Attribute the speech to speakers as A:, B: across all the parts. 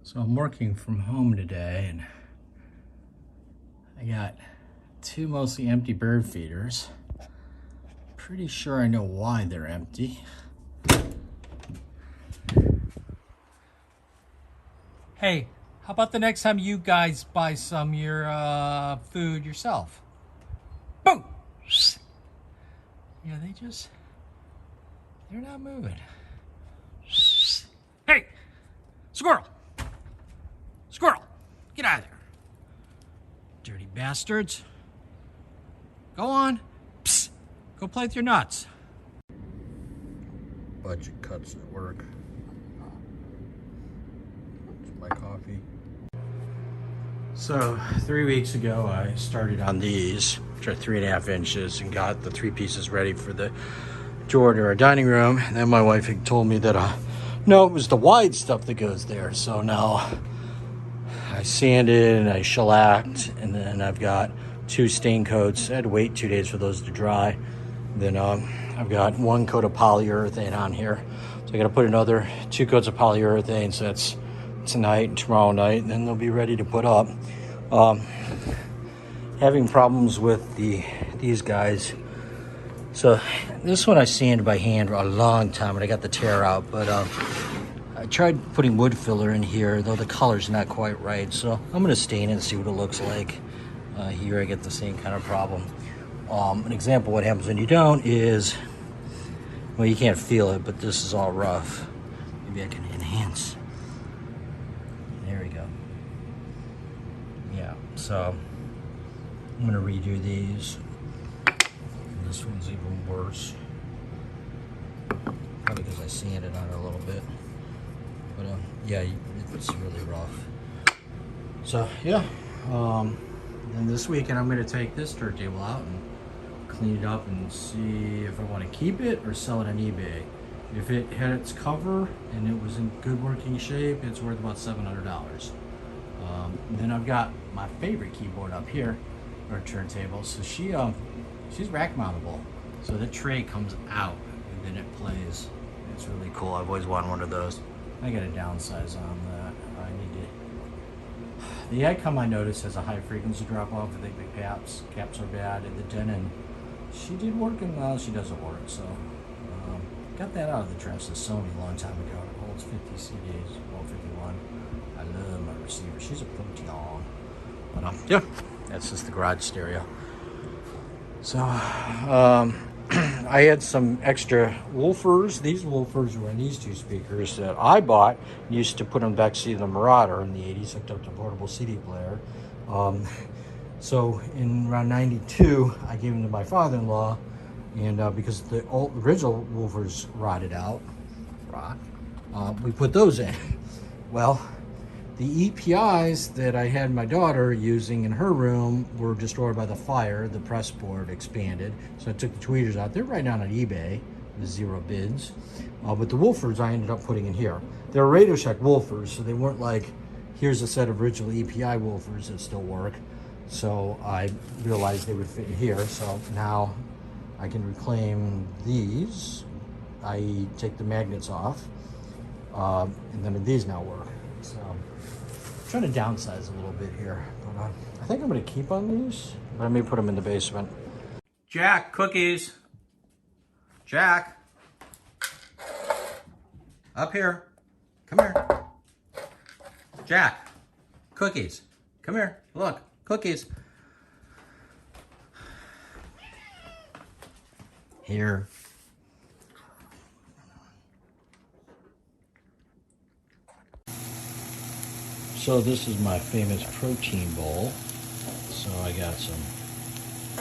A: So I'm working from home today, and I got two mostly empty bird feeders. Pretty sure I know why they're empty. Hey, how about the next time you guys buy some of your food yourself? Boom! Yeah, they're not moving. Hey, squirrel! Squirrel, get out of there. Dirty bastards. Go on. Psst. Go play with your nuts. Budget cuts at work. It's my coffee. So 3 weeks ago, I started on these, which are 3.5 inches, and got the 3 pieces ready for the drawer to our dining room. And then my wife had told me that, no, it was the wide stuff that goes there. So now I sanded and I shellacked, and then I've got 2 stain coats. I had to wait 2 days for those to dry. Then I've got 1 coat of polyurethane on here. So I got to put another 2 coats of polyurethane. So that's tonight and tomorrow night, and then they'll be ready to put up. Having problems with these guys. So this one I sanded by hand for a long time, and I got the tear out, but I tried putting wood filler in here, though the color's not quite right. So I'm gonna stain it and see what it looks like. Here I get the same kind of problem. An example of what happens when you don't is, well, you can't feel it, but this is all rough. Maybe I can enhance. There we go. Yeah, so I'm gonna redo these. And this one's even worse. Probably because I sanded on it a little bit. But yeah, it's really rough. So yeah, and this weekend I'm gonna take this dirt table out and clean it up and see if I want to keep it or sell it on eBay. If it had its cover and it was in good working shape, it's worth about $700. Then I've got my favorite keyboard up here, or turntable. So she's rack mountable. So the tray comes out and then it plays. It's really cool. I've always wanted one of those. I got to downsize on that. I need to. The Icom, I noticed, has a high frequency drop off. I think the caps are bad. And the Denon, she did work, and well, she doesn't work. So got that out of the trash. The Sony a long time ago. It holds 50 CDs, well, 51. I love my receiver. She's a Proteon. But yeah, that's just the garage stereo. So I had some extra woofers. These woofers were in these 2 speakers that I bought. Used to put on the back seat of the Marauder in the 80s, hooked up to a portable CD player. So in around 92, I gave them to my father-in-law, and because the original woofers rotted out, we put those in. Well, the EPIs that I had my daughter using in her room were destroyed by the fire. The press board expanded, so I took the tweeters out. They're right down on eBay with 0 bids. But the woofers I ended up putting in here. They're Radio Shack woofers, so they weren't like, here's a set of original EPI woofers that still work. So I realized they would fit in here. So now I can reclaim these. I take the magnets off, and then these now work. So I'm trying to downsize a little bit here, but I think I'm going to keep on these, but I may put them in the basement. Jack, cookies. Jack. Up here. Come here. Jack, cookies. Come here. Look, cookies. Here. So this is my famous protein bowl. So I got some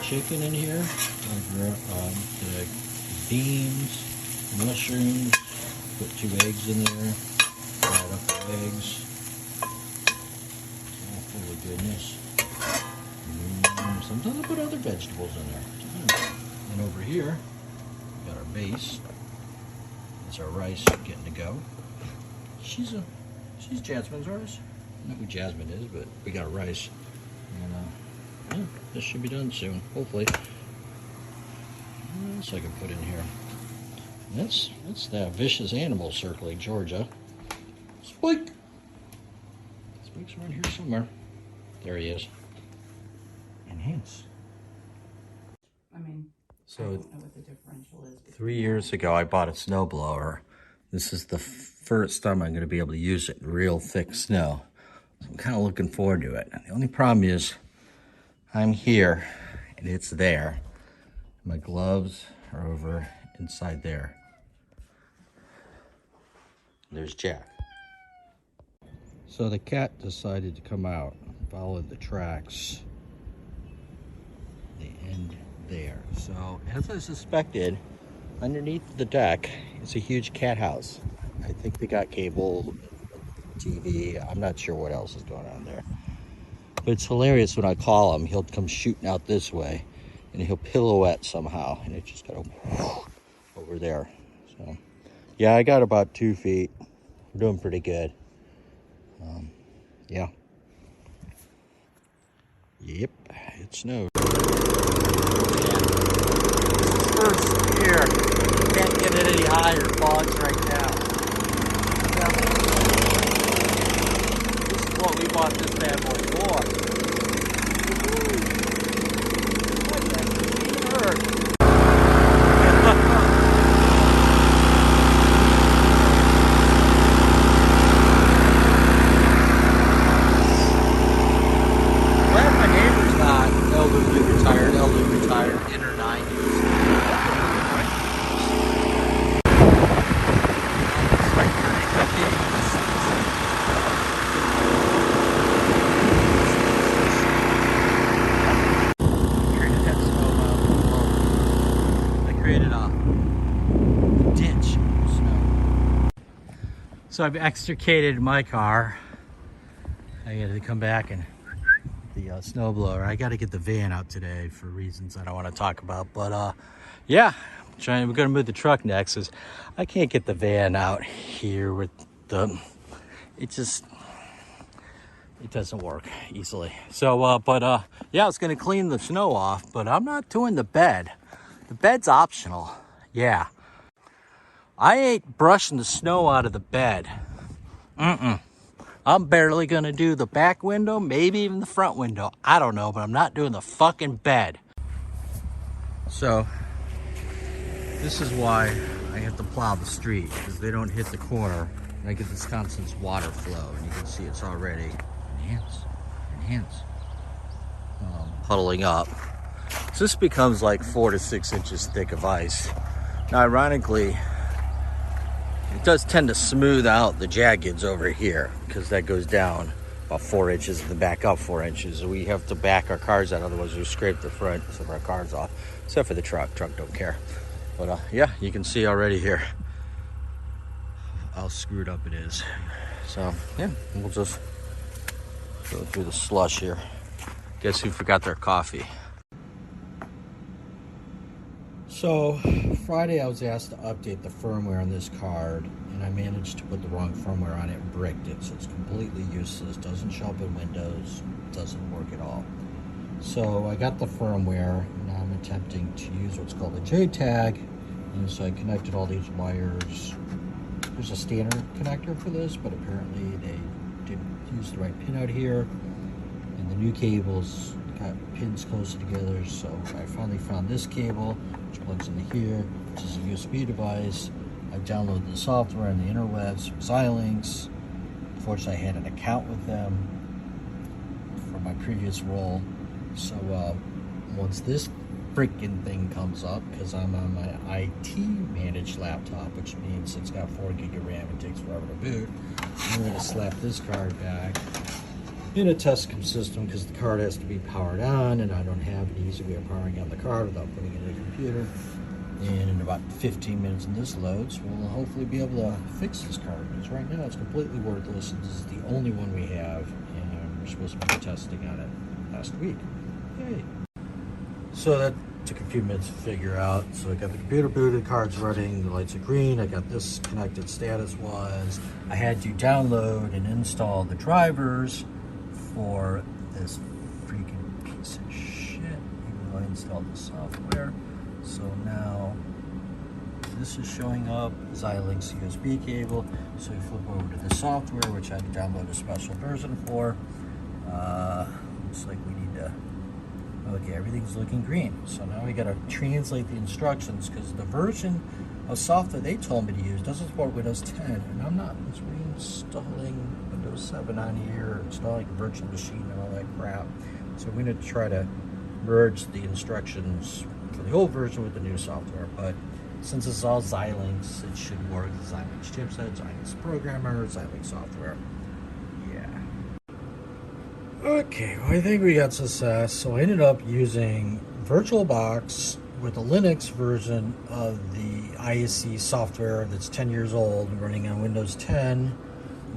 A: chicken in here, the beans, mushrooms, put 2 eggs in there, fried up the eggs. All full of goodness. Sometimes I put other vegetables in there. And over here, we got our base. That's our rice getting to go. She's Jasmine's rice. I don't know who Jasmine is, but we got rice. And yeah, this should be done soon, hopefully. What else I can put in here? That's that vicious animal circling Georgia. Spike! He's around here somewhere. There he is. Enhance.
B: I mean,
A: so
B: I don't know what the differential is.
A: 3 years ago, I bought a snowblower. This is the first time I'm going to be able to use it in real thick snow. So I'm kind of looking forward to it. The only problem is I'm here and it's there. My gloves are over inside there. There's Jack. So the cat decided to come out and follow the tracks. They end there. So as I suspected, underneath the deck is a huge cat house. I think they got cable, TV. I'm not sure what else is going on there. But it's hilarious when I call him. He'll come shooting out this way and he'll pirouette somehow. And it just goes over there. So yeah, I got about 2 feet. We're doing pretty good. Yeah. Yep, it snowed. First year. Can't get it any higher. Fogs right now. This is what we bought this bad boy for. So I've extricated my car. I got to come back and the snowblower. I got to get the van out today for reasons I don't want to talk about. But yeah, we're going to move the truck next. Cause I can't get the van out here with the. It doesn't work easily. So yeah, I was going to clean the snow off, but I'm not doing the bed. The bed's optional. Yeah. I ain't brushing the snow out of the bed. I'm barely gonna do the back window, maybe even the front window. I don't know, but I'm not doing the fucking bed. So, this is why I have to plow the street, because they don't hit the corner, and I get this constant water flow, and you can see it's already puddling up. So this becomes like 4 to 6 inches thick of ice. Now, ironically, it does tend to smooth out the jaggeds over here because that goes down about 4 inches and then back up 4 inches. We have to back our cars out, otherwise we scrape the front of our cars off, except for the truck. Truck don't care. But yeah, you can see already here how screwed up it is. So yeah, we'll just go through the slush here. Guess who forgot their coffee? So Friday I was asked to update the firmware on this card, and I managed to put the wrong firmware on it and bricked it, so it's completely useless, doesn't show up in Windows, doesn't work at all. So I got the firmware, and now I'm attempting to use what's called a JTag, and so I connected all these wires. There's a standard connector for this, but apparently they didn't use the right pin out here, and the new cables got pins closer together, so I finally found this cable, which plugs into here, which is a USB device. I downloaded the software on the interwebs from Xilinx. Unfortunately, I had an account with them for my previous role. So once this freaking thing comes up, because I'm on my IT managed laptop, which means it's got 4 gig of RAM and takes forever to boot, I'm going to slap this card back in a test system, because the card has to be powered on, and I don't have an easy way of powering on the card without putting it in a computer. And in about 15 minutes when this loads, we'll hopefully be able to fix this card, because right now it's completely worthless, and this is the only one we have, and we're supposed to be testing on it last week. Yay. So that took a few minutes to figure out. So I got the computer booted, cards running, the lights are green, I got this connected status-wise. I had to download and install the drivers for this freaking piece of shit, even though I installed the software. So now this is showing up, Xilinx USB cable. So we flip over to the software, which I had to download a special version for. Looks like we need to, okay, everything's looking green. So now we gotta translate the instructions because the version of software they told me to use doesn't support Windows 10, and I'm not reinstalling Windows 7 on here, installing a virtual machine and all that crap. So we're gonna try to merge the instructions for the old version with the new software, but since it's all Xilinx, it should work. Xilinx chipset, Xilinx programmer, Xilinx software. Yeah. Okay, well, I think we got success. So I ended up using VirtualBox with the Linux version of the ISC software that's 10 years old, running on Windows 10.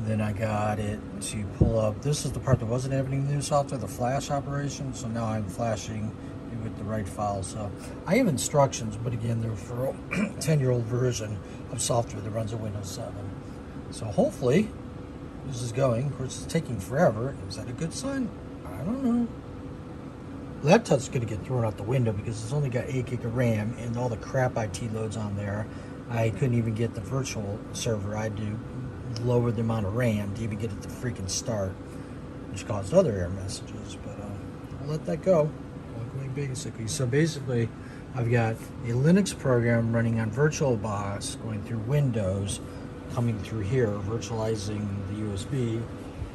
A: Then I got it to pull up, this is the part that wasn't having the new software, the flash operation. So now I'm flashing it with the right file. So I have instructions, but again, they're for a 10-year-old version of software that runs on Windows 7. So hopefully this is going. Of course, it's taking forever. Is that a good sign? I don't know. Laptop's going to get thrown out the window because it's only got 8 gig of RAM and all the crap IT loads on there. I couldn't even get the virtual server. I had to lower the amount of RAM to even get it to freaking start, which caused other error messages. But I'll let that go. Basically, so basically, I've got a Linux program running on VirtualBox going through Windows, coming through here, virtualizing the USB,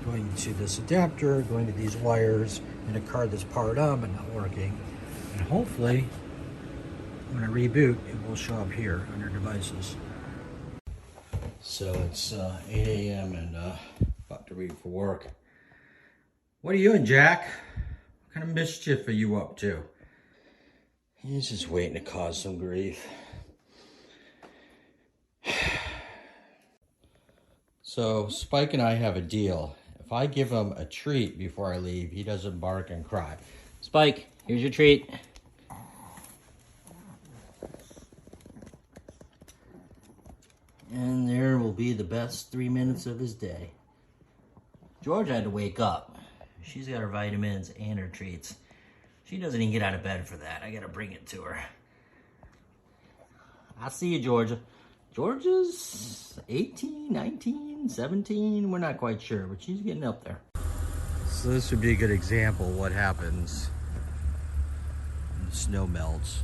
A: going to this adapter, going to these wires, and a card that's powered up and not working. And hopefully, when I reboot, it will show up here under devices. So it's 8 a.m. and about to leave for work. What are you doing, Jack? What kind of mischief are you up to? He's just waiting to cause some grief. So Spike and I have a deal. If I give him a treat before I leave, he doesn't bark and cry. Spike, here's your treat. And there will be the best 3 minutes of his day. George had to wake up. She's got her vitamins and her treats. She doesn't even get out of bed for that. I gotta bring it to her. I'll see you, Georgia. Georgia's 18, 19, 17. We're not quite sure, but she's getting up there. So this would be a good example of what happens when the snow melts.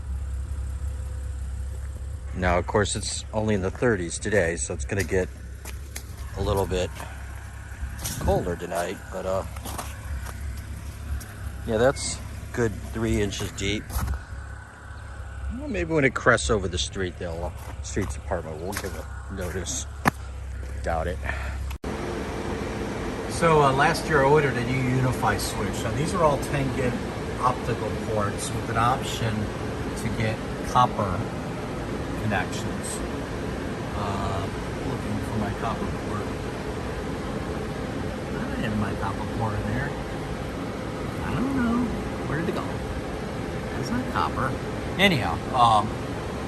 A: Now, of course, it's only in the 30s today, so it's gonna get a little bit colder tonight, but yeah, that's good 3 inches deep. Well, maybe when it crests over the street, streets department will give a notice. Doubt it. So last year I ordered a new Unify switch. Now these are all 10 gig optical ports with an option to get copper connections. Looking for my copper port. I have my copper port in there. I don't know. Where did it go? That's not copper. Anyhow,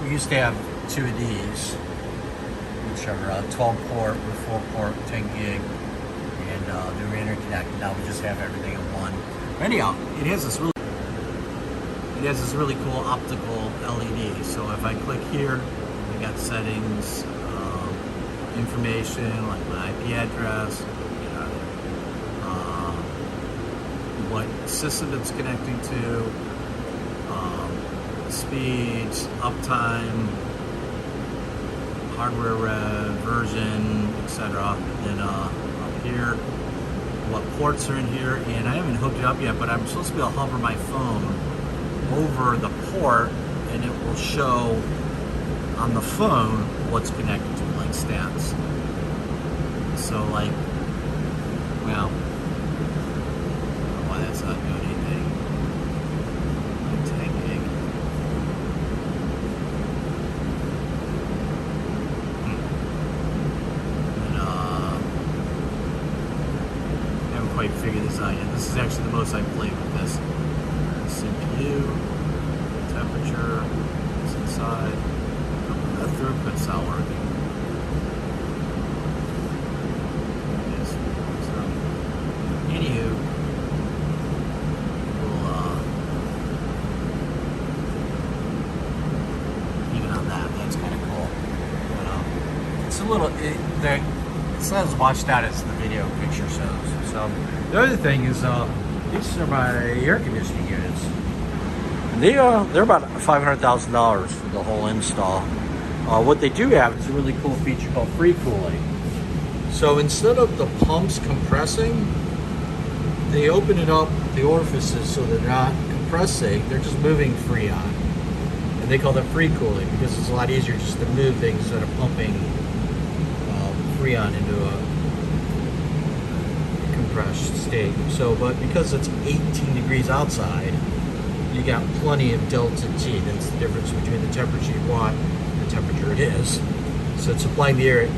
A: we used to have 2 of these, which are 12 port with 4 port, 10 gig, and they were interconnected. Now we just have everything in one. Anyhow, it has this really cool optical LED. So if I click here, I got settings, information like my IP address, what system it's connecting to, speeds, uptime, hardware rev, version, etc. And then up here, what ports are in here. And I haven't hooked it up yet, but I'm supposed to be able to hover my phone over the port, and it will show on the phone what's connected to, like stats. So like, well, I don't know why that's not doing anything. Like 10 gig. And I haven't quite figured this out yet. This is actually the most I've played with this. CPU, temperature, what's inside. The throughput's not working. Anywho, we'll even on that, that's kind of cool. a little, it's not as washed out as the video picture shows. So the other thing is, these are my air conditioning units. And they're about $500,000 for the whole install. What they do have is a really cool feature called free cooling. So instead of the pumps compressing, they open it up, the orifices, so they're not compressing, they're just moving Freon. And they call that free cooling because it's a lot easier just to move things instead of pumping Freon into a compressed state. So, but because it's 18 degrees outside, you got plenty of delta T. That's the difference between the temperature you want and the temperature it is. So it's applying the air at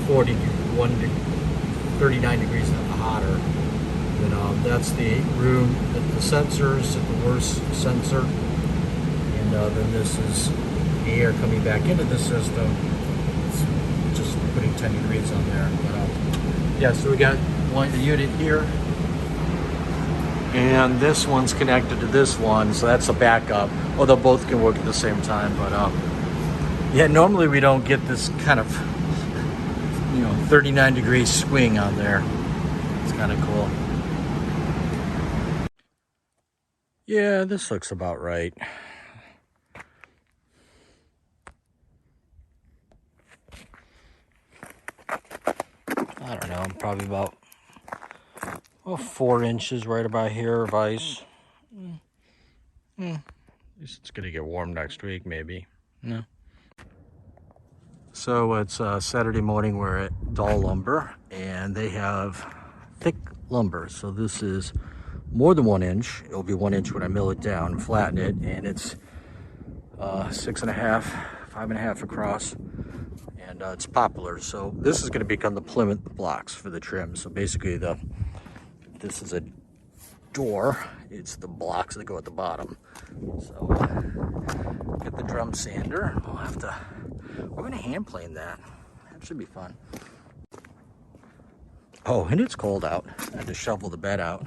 A: 39 degrees hotter. And that's the room that the sensors at the worst sensor. And then this is the air coming back into the system. It's just putting 10 degrees on there. But yeah, so we got one unit here. And this one's connected to this one, so that's a backup. Although both can work at the same time. But yeah, normally we don't get this kind of 39 degree swing on there. It's kind of cool. Yeah, this looks about right. I don't know, probably about 4 inches right about here of ice. At least it's gonna get warm next week, maybe. No. So it's Saturday morning, we're at Doll Lumber, and they have thick lumber. So this is more than 1 inch. It'll be 1 inch when I mill it down and flatten it, and it's 6.5, 5.5 across, and it's poplar. So this is going to become the plinth blocks for the trim. So basically, this is a door. It's the blocks that go at the bottom. So get the drum sander. We're going to hand plane that. That should be fun. Oh, and it's cold out. I had to shovel the bed out.